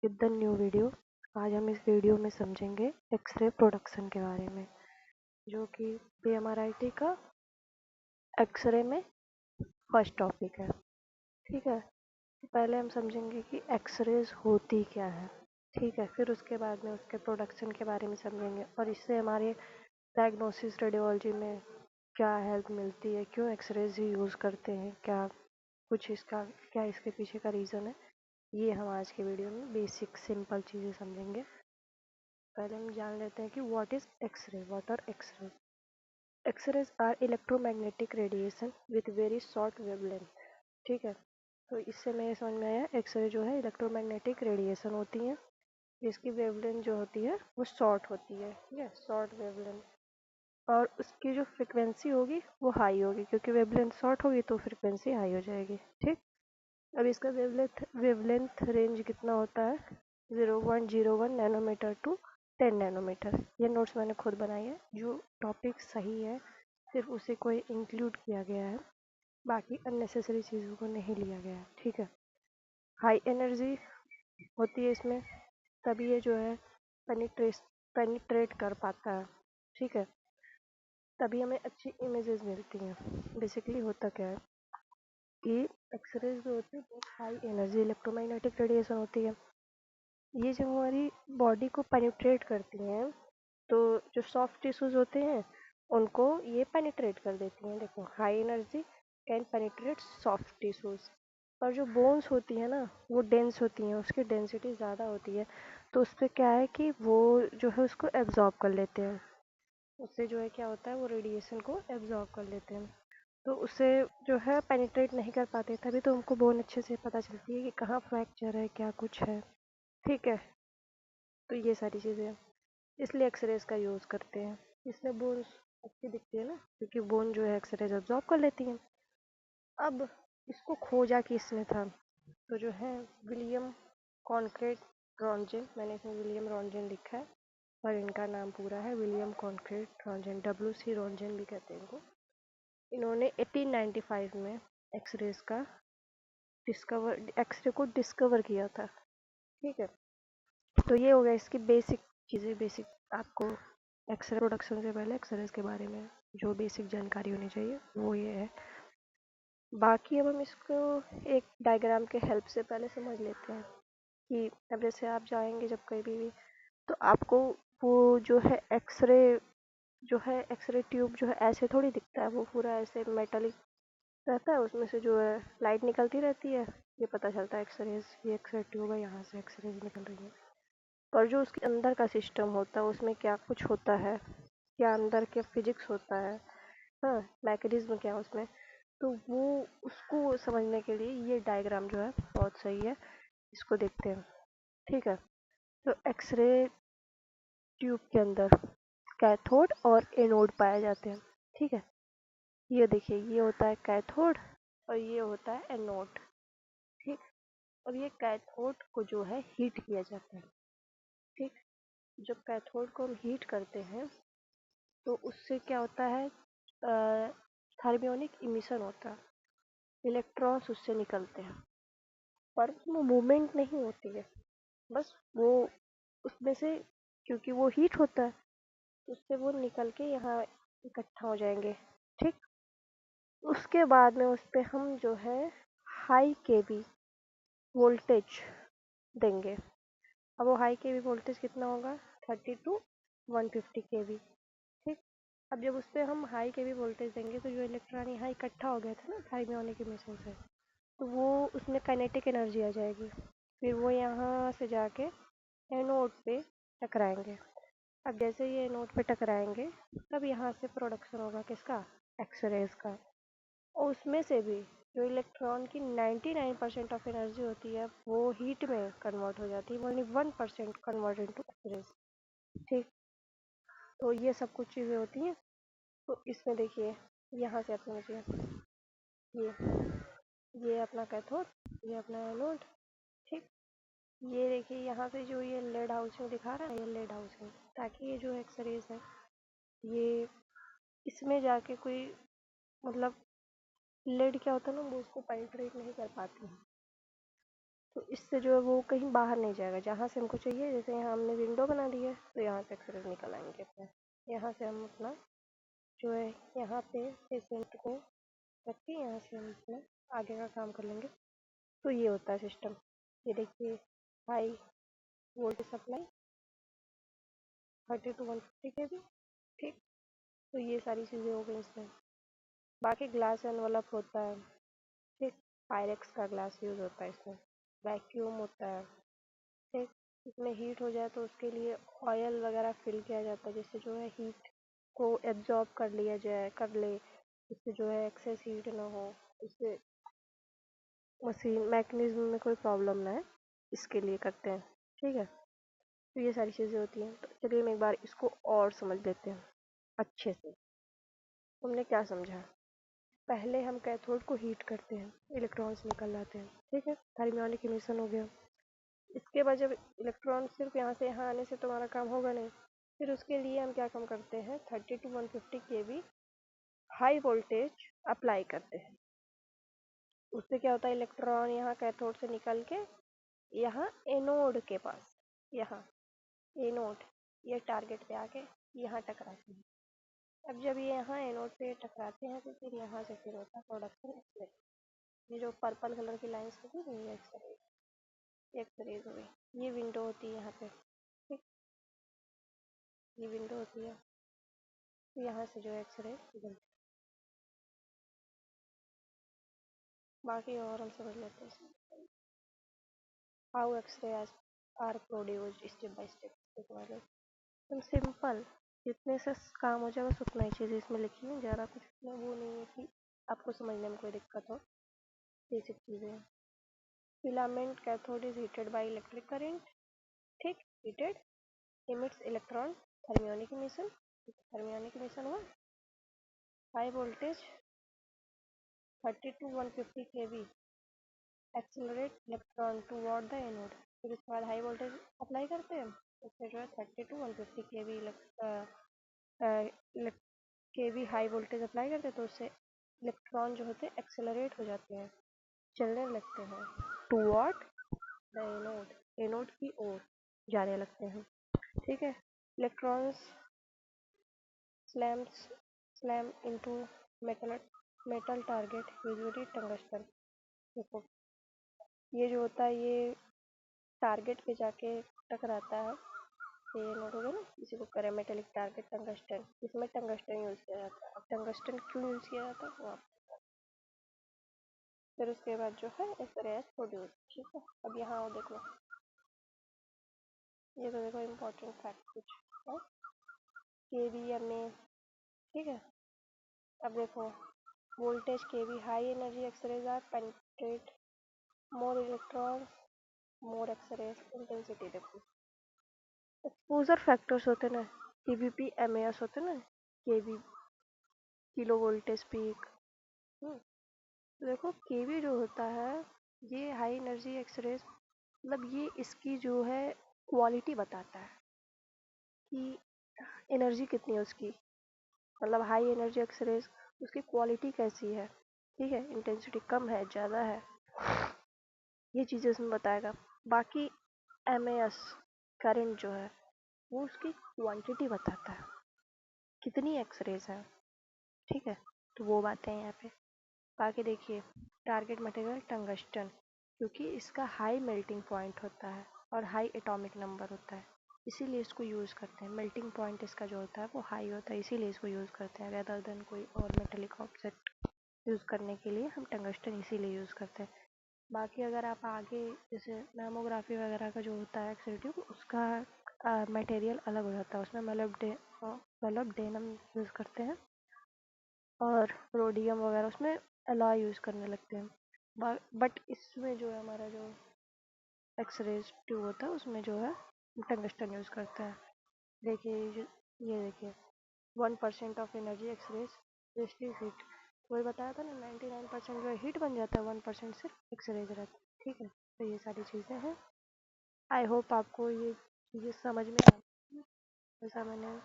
With the new video. आज हम इस वीडियो में समझेंगे एक्सरे प्रोडक्शन के बारे में, जो कि पीएमआरआईटी का एक्सरे में फर्स्ट टॉपिक है। ठीक है, तो पहले हम समझेंगे कि एक्सरेज होती क्या है। ठीक है, फिर उसके बाद में उसके प्रोडक्शन के बारे में समझेंगे और इससे हमारे डायग्नोसिस रेडियोलॉजी में क्या हेल्प मिलती है, क्यों एक्सरेज ही यूज़ करते हैं, क्या कुछ इसका क्या इसके पीछे का रीज़न है। ये हम आज के वीडियो में बेसिक सिंपल चीज़ें समझेंगे। पहले हम जान लेते हैं कि what is x-ray. What are x-ray? X-rays are electromagnetic radiation with very short wavelength. ठीक है, तो इससे मेरे समझ में आया एक्सरे जो है इलेक्ट्रोमैग्नेटिक रेडिएशन होती है जिसकी वेवलेंथ जो होती है वो शॉर्ट होती है। ठीक है, शॉर्ट वेवलेंथ, और उसकी जो फ्रिक्वेंसी होगी वो हाई होगी, क्योंकि वेवलेंथ शॉर्ट होगी तो फ्रिक्वेंसी हाई हो जाएगी। ठीक, अब इसका वेवलेंथ रेंज कितना होता है? 0.01 नैनोमीटर टू 10 नैनोमीटर। ये नोट्स मैंने खुद बनाई है, जो टॉपिक सही है सिर्फ उसे कोई इंक्लूड किया गया है, बाकी अननेसेसरी चीज़ों को नहीं लिया गया है। ठीक है, हाई एनर्जी होती है इसमें, तभी ये जो है पेनिट्रेट कर पाता है। ठीक है, तभी हमें अच्छी इमेजेस मिलती हैं। बेसिकली होता क्या है कि एक्सरेज जो होती है बहुत हाई एनर्जी इलेक्ट्रोमैग्नेटिक रेडिएशन होती है। ये जब हमारी बॉडी को पेनिट्रेट करती हैं तो जो सॉफ्ट टिश्यूज होते हैं उनको ये पेनिट्रेट कर देती हैं। देखो, high energy can penetrate soft tissues, और जो बोन्स होती है ना वो डेंस होती हैं, उसकी डेंसिटी ज़्यादा होती है, तो उस पर क्या है कि वो जो है उसको एब्जॉर्ब कर लेते हैं। उससे जो है क्या होता है, वो रेडिएशन को एब्जॉर्ब कर लेते हैं, तो उसे जो है पेनिट्रेट नहीं कर पाते। तभी तो हमको बोन अच्छे से पता चलती है कि कहाँ फ्रैक्चर है, क्या कुछ है। ठीक है, तो ये सारी चीज़ें इसलिए एक्सरेज का यूज़ करते हैं। इसमें बोन्स अच्छी दिखती है ना, क्योंकि बोन जो है एक्सरेज अब्जॉर्ब कर लेती हैं। अब इसको खोजा किसने था? तो जो है विलियम कॉन्क्रेट रॉन्जेन। मैंने इसमें विलियम रॉन्जेन लिखा है, पर इनका नाम पूरा है William concrete Roentgen, WC Roentgen भी कहते हैं इनको। इन्होंने 1895 में एक्सरेज का एक्सरे को डिस्कवर किया था। ठीक है, तो ये हो गया इसकी बेसिक चीज़ें। बेसिक आपको एक्सरे प्रोडक्शन से पहले एक्सरेज के बारे में जो बेसिक जानकारी होनी चाहिए वो ये है। बाकी अब हम इसको एक डायग्राम के हेल्प से पहले समझ लेते हैं कि अब जैसे आप जाएंगे जब कहीं भी तो आपको वो जो है एक्सरे ट्यूब जो है ऐसे थोड़ी दिखता है, वो पूरा ऐसे मेटलिक रहता है, उसमें से जो है लाइट निकलती रहती है। ये पता चलता है एक्सरेज, ये एक्सरे ट्यूब है, यहाँ से एक्सरेज निकल रही है। पर जो उसके अंदर का सिस्टम होता है उसमें क्या कुछ होता है, क्या अंदर के फिजिक्स होता है, हाँ, मैकेनिज्म क्या है उसमें, तो वो उसको समझने के लिए ये डायग्राम जो है बहुत सही है। इसको देखते हैं। ठीक है, तो एक्सरे ट्यूब के अंदर कैथोड और एनोड पाए जाते हैं। ठीक है, ये देखिए, ये होता है कैथोड और ये होता है एनोड। ठीक, और ये कैथोड को जो है हीट किया जाता है। ठीक, जब कैथोड को हम हीट करते हैं तो उससे क्या होता है, थर्मियोनिक इमिशन होता है, इलेक्ट्रॉन्स उससे निकलते हैं, पर उसमें मूवमेंट नहीं होती है। बस वो उसमें से, क्योंकि वो हीट होता है, उससे वो निकल के यहाँ इकट्ठा हो जाएंगे। ठीक, उसके बाद में उस पर हम जो है हाई केवी वोल्टेज देंगे। अब वो हाई केवी वोल्टेज कितना होगा? 30 to 150 केवी। ठीक, अब जब उस पर हम हाई केवी वोल्टेज देंगे तो जो इलेक्ट्रॉन यहाँ इकट्ठा हो गया था ना थर्मियोनिक इमिशन से, तो वो उसमें काइनेटिक एनर्जी आ जाएगी, फिर वो यहाँ से जाके एनोड पे टकराएंगे। अब जैसे ये एनोड पे टकराएंगे तब यहाँ से प्रोडक्शन होगा किसका? एक्सरेज का। और उसमें से भी जो इलेक्ट्रॉन की 99% ऑफ एनर्जी होती है वो हीट में कन्वर्ट हो जाती है, ओनली 1% कन्वर्ट इनटू एक्सरेज। ठीक, तो ये सब कुछ चीज़ें होती हैं। तो इसमें देखिए, यहाँ से आप समझिए, ये ये अपना कैथोड, ये अपना एनोड। ठीक, ये देखिए यहाँ से जो ये लेड हाउसिंग दिखा रहा है, ये लेड हाउसिंग, ताकि ये जो एक्सरेज है ये इसमें जाके कोई, मतलब लेड क्या होता है ना, वो उसको पेनिट्रेट नहीं कर पाती है, तो इससे जो है वो कहीं बाहर नहीं जाएगा, जहाँ से हमको चाहिए। जैसे यहाँ हमने विंडो बना दी है तो यहाँ से एक्सरेज निकल आएंगे अपने। यहाँ से हम अपना जो है यहाँ पे पेशेंट को रख के यहाँ से हम अपना आगे का काम कर लेंगे। तो ये होता है सिस्टम। ये देखिए, high voltage supply 30 to 150 kV, ठीक। तो ये सारी चीज़ें हो गई इसमें। बाकी ग्लास एनवलप होता है, ठीक। पायरेक्स का ग्लास यूज़ होता है इसमें। वैक्यूम होता है, ठीक। इसमें हीट हो जाए तो उसके लिए ऑयल वगैरह फिल किया जाता है, जिससे जो है हीट को एब्जॉर्ब कर ले, इससे जो है एक्सेस हीट ना हो, इससे मशीन मैकेनिज्म में कोई प्रॉब्लम ना है, इसके लिए करते हैं, ठीक है। तो ये सारी चीज़ें होती हैं। तो चलिए हम एक बार इसको और समझ लेते हैं अच्छे से। तुमने क्या समझा? पहले हम कैथोड को हीट करते हैं, इलेक्ट्रॉन्स निकल आते हैं, ठीक है। थर्मियोनिक इमिशन हो गया। इसके बाद जब इलेक्ट्रॉन सिर्फ यहाँ से यहाँ आने से तुम्हारा काम होगा नहीं, फिर उसके लिए हम क्या काम करते हैं, 30 to 150 kV high voltage apply करते हैं। उससे क्या होता है, इलेक्ट्रॉन यहाँ कैथोड से निकल के यहाँ एनोड के पास, यहाँ एनोड, ये टारगेट पे आके यहाँ टकराते हैं। अब जब ये यहाँ एनोड पे टकराते हैं तो फिर यहाँ से फिर होता है प्रोडक्शन एक्सरे। ये जो पर्पल कलर की लाइन्स होती है ये एक्सरेज हो गई। ये विंडो होती है यहाँ पे, ठीक। ये विंडो होती है, तो यहाँ से जो है एक्सरे निकलती है। बाकी और हम समझ लेते हैं how x-ray are produced step by step वाले। एकदम सिंपल, जितने से काम हो जाए बस उतना ही चीज़ इसमें लिखी है, ज़्यादा कुछ इसमें वो नहीं है कि आपको समझने में कोई दिक्कत हो। बेसिक चीज़ें हैं। Filament cathode is heated by electric current, ठीक। Heated emits electron, thermionic emission, thermionic emission हुआ। High voltage 30 to 150 kV accelerate electron toward the anode. फिर उसके बाद हाई वोल्टेज अप्लाई करते हैं, उससे जो है 30 to 150 kV high voltage apply करते हैं, तो उससे इलेक्ट्रॉन जो होते हैं एक्सेलरेट हो जाते हैं, चलने लगते हैं टुवर्ड द एनोड, एनोड की ओर जाने लगते हैं, ठीक है। Electrons slams slam into metal metal target, usually tungsten. देखो, ये जो होता है ये टारगेट पे जाके टकराता है। ये नोट हो गया ना, इसी को करें मेटेलिक टारगेट टंगस्टन। इसमें टंगस्टन यूज़ किया जाता है। अब टंगस्टन क्यों यूज़ किया जाता है वो आप, फिर उसके बाद जो है एक्सरे प्रोड्यूस, ठीक है। अब यहाँ और देखो, ये तो देखो इम्पोर्टेंट फैक्ट कुछ है, KVMA, ठीक है। अब देखो, voltage KV, high energy x-rays are penetrate more electrons, more x-rays intensity. देखो, एक्सपोजर फैक्टर्स होते ना, KVP MAS होते ना, KV किलो वोल्टेज पीक। देखो KV जो होता है ये हाई एनर्जी एक्सरेज, मतलब ये इसकी जो है क्वालिटी बताता है कि एनर्जी कितनी है उसकी, मतलब हाई एनर्जी एक्सरेज उसकी क्वालिटी कैसी है, ठीक है। इंटेंसिटी कम है, ज़्यादा है, ये चीज़ें उसमें बताएगा। बाकी MAS करंट जो है वो उसकी क्वांटिटी बताता है, कितनी एक्सरेज है, ठीक है। तो वो बातें हैं यहाँ पे। बाकी देखिए, टारगेट मटेरियल टंगस्टन, क्योंकि इसका हाई मेल्टिंग पॉइंट होता है और हाई एटॉमिक नंबर होता है, इसीलिए इसको यूज़ करते हैं। मेल्टिंग पॉइंट इसका जो होता है वो हाई होता है, इसीलिए इसको यूज़ करते हैं, रेदर देन कोई और मेटेलिक ऑब्जेक्ट यूज़ करने के लिए हम टंगस्टन इसीलिए यूज़ करते हैं। बाकी अगर आप आगे जैसे मैमोग्राफी वगैरह का जो होता है एक्सरेटिव, उसका मटेरियल अलग हो जाता है, उसमें मोलिब्डेनम यूज़ करते हैं और रोडियम वगैरह उसमें अलॉय यूज़ करने लगते हैं। बट इसमें जो है हमारा जो एक्सरेज ट्यूब होता है उसमें जो है टंगस्टन यूज़ करते हैं। देखिए ये देखिए, 1% of energy x-rays vastly heat, वही बताया था ना, 99% जो है हीट बन जाता है, 1% सिर्फ एक्सरेज रहता है, ठीक है। तो ये सारी चीज़ें हैं। आई होप आपको ये चीज़ें समझ में आ, जैसा मैंने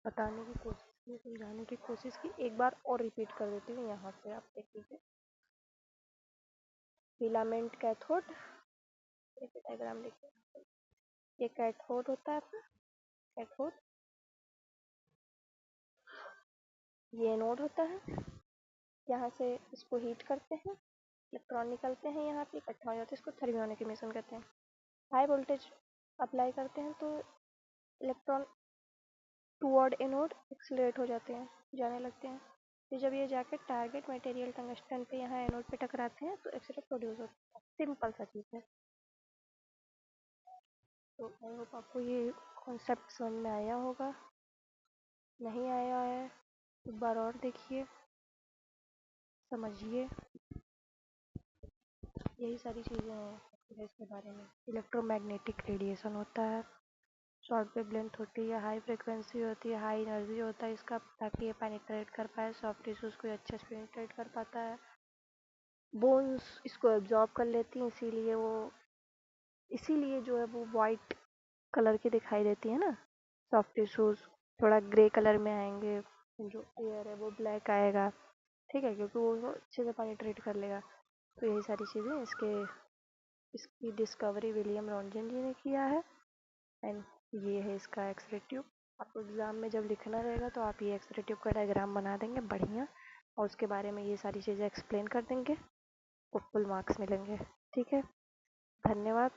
बताने की कोशिश की, समझाने की कोशिश की, एक बार और रिपीट कर देती हूँ। यहाँ से आप देख लीजिए, फिलामेंट कैथोड देखिए डायग्राम देखिए, ये कैथोड होता है अपना, कैथोड, ये एनोड होता है। यहाँ से इसको हीट करते हैं, इलेक्ट्रॉन निकलते हैं, यहाँ पे इकट्ठा हो जाते हैं, इसको थर्मियोनिक इमिशन कहते हैं। हाई वोल्टेज अप्लाई करते हैं तो इलेक्ट्रॉन टूवर्ड एनोड एक्सीलरेट हो जाते हैं, जाने लगते हैं। फिर जब ये जाके टारगेट मटेरियल टंगस्टन पे यहाँ एनोड पे टकराते हैं तो एक्सीलरेट प्रोड्यूस होता है। सिंपल सा चीज़ है। तो आई होप आपको ये कॉन्सेप्ट समझ में आया होगा। नहीं आया है एक बार और देखिए, समझिए। यही सारी चीज़ें हैं इसके बारे में। इलेक्ट्रोमैग्नेटिक रेडिएशन होता है, शॉर्ट वेव लेंथ होती है, हाई फ्रिक्वेंसी होती है, हाई एनर्जी होता है इसका, ताकि ये पेनिट्रेट कर पाए सॉफ्ट टिश्यूज़ को, अच्छे से पेनिट्रेट कर पाता है। बोन्स इसको एब्जॉर्ब कर लेती हैं, इसीलिए जो है वो वाइट कलर की दिखाई देती है ना। सॉफ्ट टिश्यूज़ थोड़ा ग्रे कलर में आएंगे, जो एयर है वो ब्लैक आएगा, ठीक है, क्योंकि वो अच्छे से पेनिट्रेट कर लेगा। तो यही सारी चीज़ें इसकी डिस्कवरी विलियम रॉन्टजन जी ने किया है। एंड ये है इसका एक्सरे ट्यूब। आपको एग्ज़ाम में जब लिखना रहेगा तो आप ये एक्सरे ट्यूब का डायग्राम बना देंगे बढ़िया, और उसके बारे में ये सारी चीज़ें एक्सप्लेन कर देंगे, तो फुल मार्क्स मिलेंगे। ठीक है, धन्यवाद।